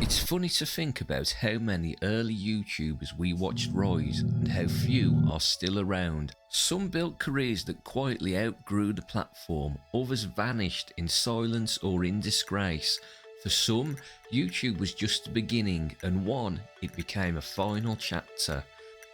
It's funny to think about how many early YouTubers we watched rise and how few are still around. Some built careers that quietly outgrew the platform, others vanished in silence or in disgrace. For some, YouTube was just the beginning, and one, it became a final chapter.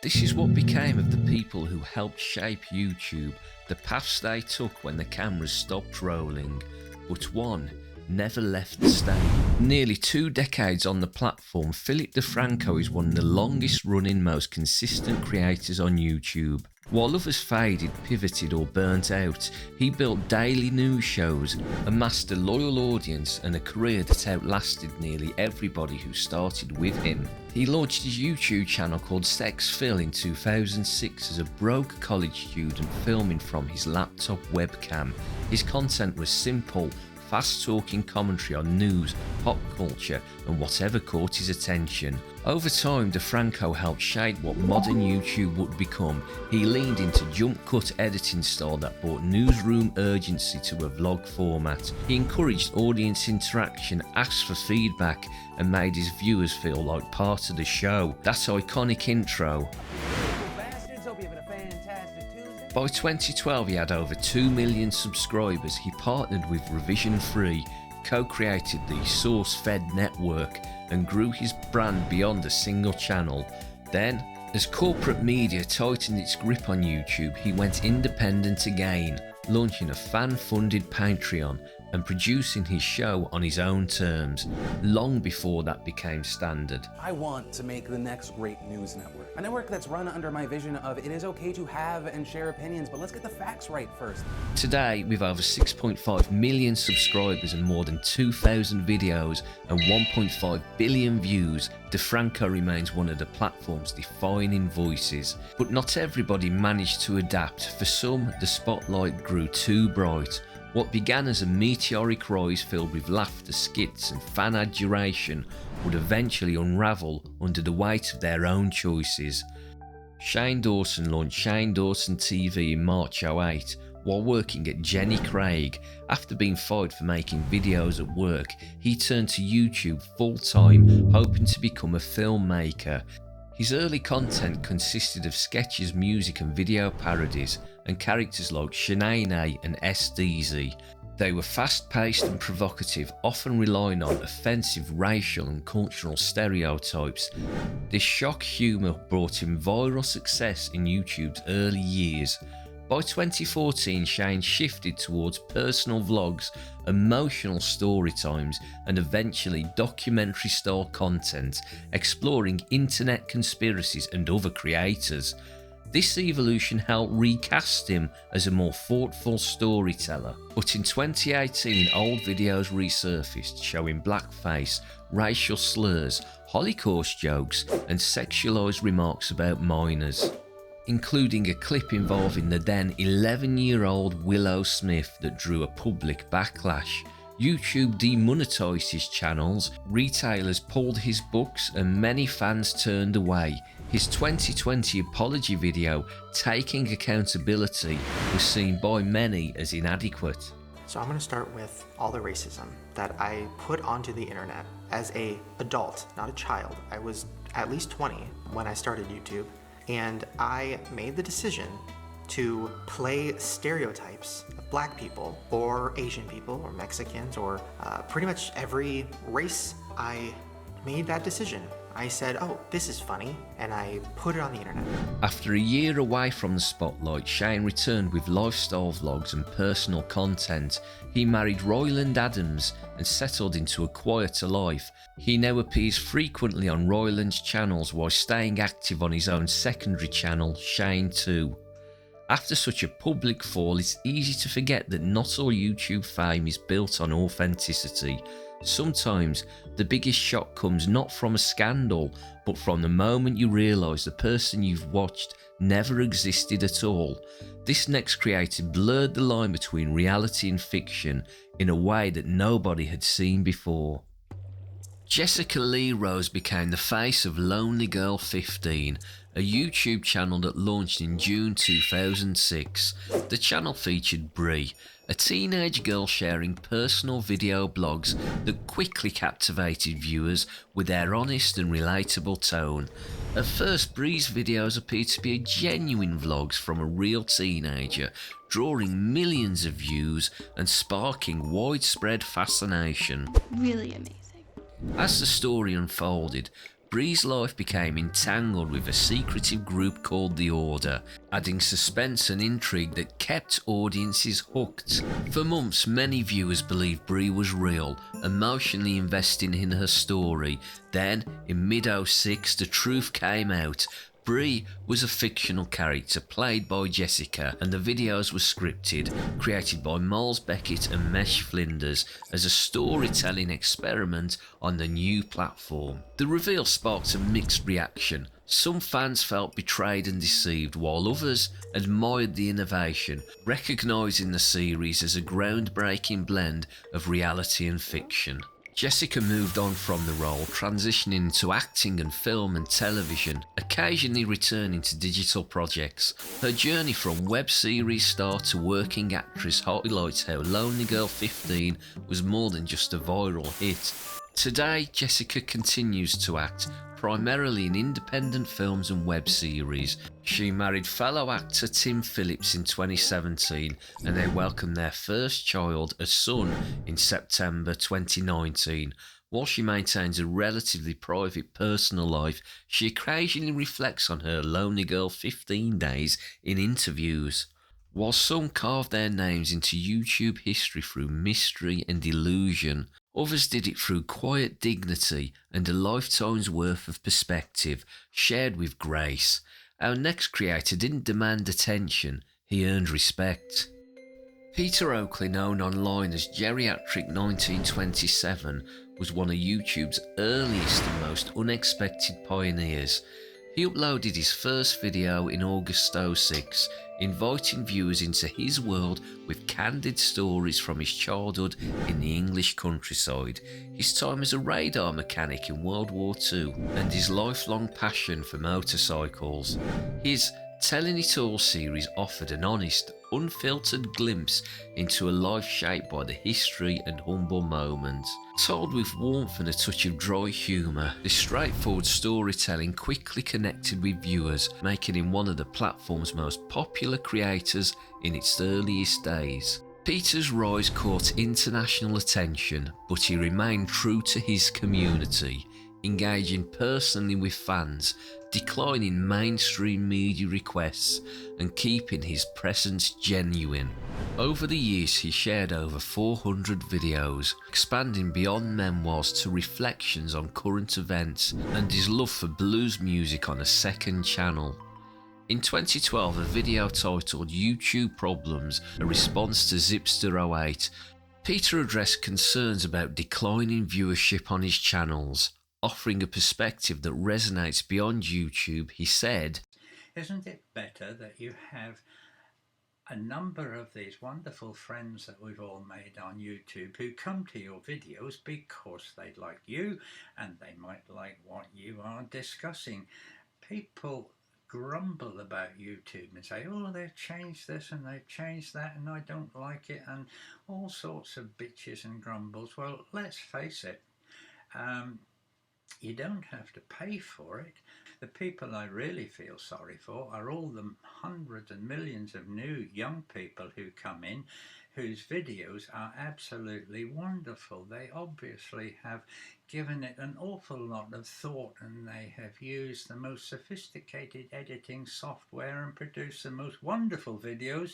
This is what became of the people who helped shape YouTube, the paths they took when the cameras stopped rolling. But one never left the stage. Nearly 2 decades on the platform, DeFranco is one of the longest running, most consistent creators on YouTube. While others faded, pivoted or burnt out, he built daily news shows, amassed a loyal audience and a career that outlasted nearly everybody who started with him. He launched his YouTube channel called Sex Phil in 2006 as a broke college student filming from his laptop webcam. His content was simple, fast-talking commentary on news, pop culture and whatever caught his attention. Over time, DeFranco helped shape what modern YouTube would become. He leaned into jump cut editing style that brought newsroom urgency to a vlog format. He encouraged audience interaction, asked for feedback and made his viewers feel like part of the show. That iconic intro. By 2012 he had over 2 million subscribers. He partnered with Revision Free, co-created the Source-Fed network and grew his brand beyond a single channel. Then, as corporate media tightened its grip on YouTube, he went independent again, launching a fan-funded Patreon and producing his show on his own terms, long before that became standard. I want to make the next great news network. A network that's run under my vision of it is okay to have and share opinions, but let's get the facts right first. Today, with over 6.5 million subscribers and more than 2,000 videos and 1.5 billion views, DeFranco remains one of the platform's defining voices. But not everybody managed to adapt. For some, the spotlight grew too bright. What began as a meteoric rise filled with laughter, skits and fan adoration would eventually unravel under the weight of their own choices. Shane Dawson launched Shane Dawson TV in March 2008 while working at Jenny Craig. After being fired for making videos at work, he turned to YouTube full-time, hoping to become a filmmaker. His early content consisted of sketches, music and video parodies, and characters like Shanae and SDZ. They were fast-paced and provocative, often relying on offensive racial and cultural stereotypes. This shock humour brought him viral success in YouTube's early years. By 2014, Shane shifted towards personal vlogs, emotional story times, and eventually documentary-style content, exploring internet conspiracies and other creators. This evolution helped recast him as a more thoughtful storyteller. But in 2018, old videos resurfaced showing blackface, racial slurs, Holocaust jokes, and sexualised remarks about minors, including a clip involving the then 11-year-old Willow Smith that drew a public backlash. YouTube demonetised his channels, retailers pulled his books, and many fans turned away. His 2020 apology video, Taking Accountability, was seen by many as inadequate. So I'm going to start with all the racism that I put onto the internet as an adult, not a child. I was at least 20 when I started YouTube, and I made the decision to play stereotypes of black people or Asian people or Mexicans or pretty much every race. I made that decision. I said, oh, this is funny, and I put it on the internet. After a year away from the spotlight, Shane returned with lifestyle vlogs and personal content. He married Royland Adams and settled into a quieter life. He now appears frequently on Royland's channels while staying active on his own secondary channel, Shane 2. After such a public fall, it's easy to forget that not all YouTube fame is built on authenticity. Sometimes the biggest shock comes not from a scandal, but from the moment you realise the person you've watched never existed at all. This next creator blurred the line between reality and fiction in a way that nobody had seen before. Jessica Lee Rose became the face of Lonely Girl 15, a YouTube channel that launched in June 2006. The channel featured Bree, a teenage girl sharing personal video blogs that quickly captivated viewers with their honest and relatable tone. At first, Bree's videos appeared to be genuine vlogs from a real teenager, drawing millions of views and sparking widespread fascination. Really amazing. As the story unfolded, Bree's life became entangled with a secretive group called the Order, adding suspense and intrigue that kept audiences hooked. For months, many viewers believed Bree was real, emotionally investing in her story. Then, in mid-06, the truth came out. Bree was a fictional character played by Jessica, and the videos were scripted, created by Miles Beckett and Mesh Flinders as a storytelling experiment on the new platform. The reveal sparked a mixed reaction. Some fans felt betrayed and deceived, while others admired the innovation, recognising the series as a groundbreaking blend of reality and fiction. Jessica moved on from the role, transitioning into acting and film and television, occasionally returning to digital projects. Her journey from web series star to working actress highlights how Lonely Girl 15 was more than just a viral hit. Today, Jessica continues to act, primarily in independent films and web series. She married fellow actor Tim Phillips in 2017, and they welcomed their first child, a son, in September 2019. While she maintains a relatively private personal life, she occasionally reflects on her Lonely Girl 15 days in interviews. While some carve their names into YouTube history through mystery and illusion, others did it through quiet dignity and a lifetime's worth of perspective, shared with grace. Our next creator didn't demand attention, he earned respect. Peter Oakley, known online as Geriatric 1927, was one of YouTube's earliest and most unexpected pioneers. He uploaded his first video in August 2006, inviting viewers into his world with candid stories from his childhood in the English countryside, his time as a radar mechanic in World War II, and his lifelong passion for motorcycles. His Telling It All series offered an honest, unfiltered glimpse into a life shaped by the history and humble moments. Told with warmth and a touch of dry humour, this straightforward storytelling quickly connected with viewers, making him one of the platform's most popular creators in its earliest days. Peter's rise caught international attention, but he remained true to his community, engaging personally with fans, declining mainstream media requests, and keeping his presence genuine. Over the years, he shared over 400 videos, expanding beyond memoirs to reflections on current events and his love for blues music on a second channel. In 2012, a video titled YouTube Problems, a response to Zipster08, Peter addressed concerns about declining viewership on his channels. Offering a perspective that resonates beyond YouTube, he said, "Isn't it better that you have a number of these wonderful friends that we've all made on YouTube who come to your videos because they like you and they might like what you are discussing? People grumble about YouTube and say, oh, they've changed this and they've changed that and I don't like it, and all sorts of bitches and grumbles. Well, let's face it, you don't have to pay for it. The people I really feel sorry for are all the hundreds and millions of new young people who come in whose videos are absolutely wonderful. They obviously have given it an awful lot of thought and they have used the most sophisticated editing software and produced the most wonderful videos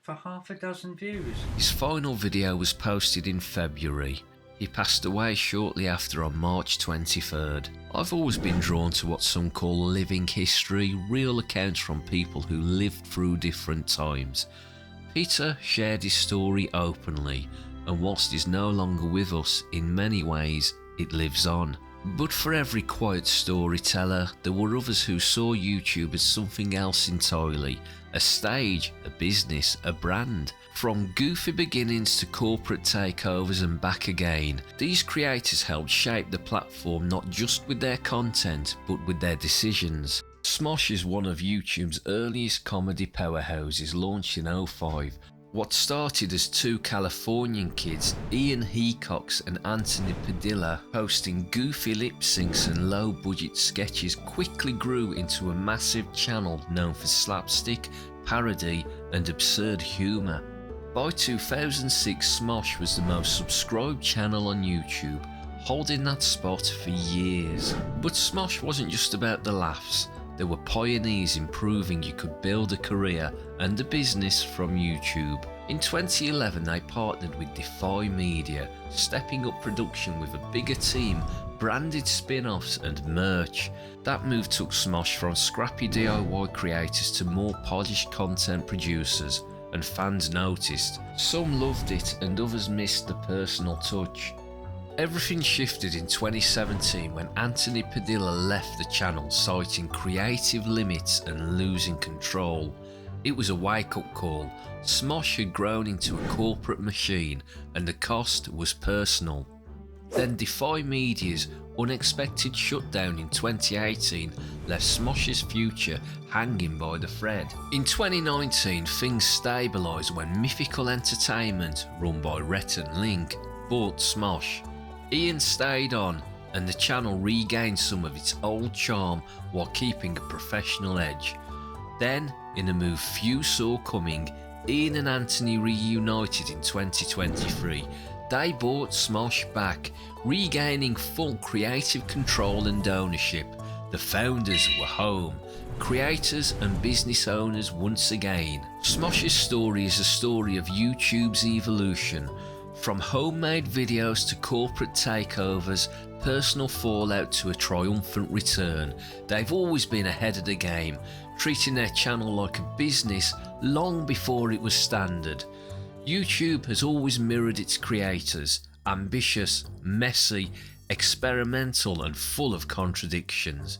for half a dozen views." His final video was posted in February. He passed away shortly after on March 23rd. I've always been drawn to what some call living history, real accounts from people who lived through different times. Peter shared his story openly, and whilst he's no longer with us, in many ways it lives on. But for every quiet storyteller, there were others who saw YouTube as something else entirely, a stage, a business, a brand. From goofy beginnings to corporate takeovers and back again, these creators helped shape the platform not just with their content, but with their decisions. Smosh is one of YouTube's earliest comedy powerhouses, launched in 2005. What started as two Californian kids, Ian Heacox and Anthony Padilla, posting goofy lip syncs and low budget sketches, quickly grew into a massive channel known for slapstick, parody and absurd humour. By 2006, Smosh was the most subscribed channel on YouTube, holding that spot for years. But Smosh wasn't just about the laughs. There were pioneers in proving you could build a career and a business from YouTube. In 2011, they partnered with Defy Media, stepping up production with a bigger team, branded spin-offs and merch. That move took Smosh from scrappy DIY creators to more polished content producers, and fans noticed. Some loved it and others missed the personal touch. Everything shifted in 2017 when Anthony Padilla left the channel, citing creative limits and losing control. It was a wake-up call. Smosh had grown into a corporate machine and the cost was personal. Then Defy Media's unexpected shutdown in 2018 left Smosh's future hanging by the thread. In 2019, things stabilised when Mythical Entertainment, run by Rhett and Link, bought Smosh. Ian stayed on and the channel regained some of its old charm while keeping a professional edge. Then, in a move few saw coming, Ian and Anthony reunited in 2023. They bought Smosh back, regaining full creative control and ownership. The founders were home, creators and business owners once again. Smosh's story is a story of YouTube's evolution. From homemade videos to corporate takeovers, personal fallout to a triumphant return, they've always been ahead of the game, treating their channel like a business long before it was standard. YouTube has always mirrored its creators, ambitious, messy, experimental and full of contradictions.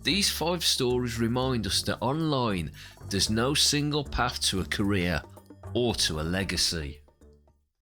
These 5 stories remind us that online, there's no single path to a career or to a legacy.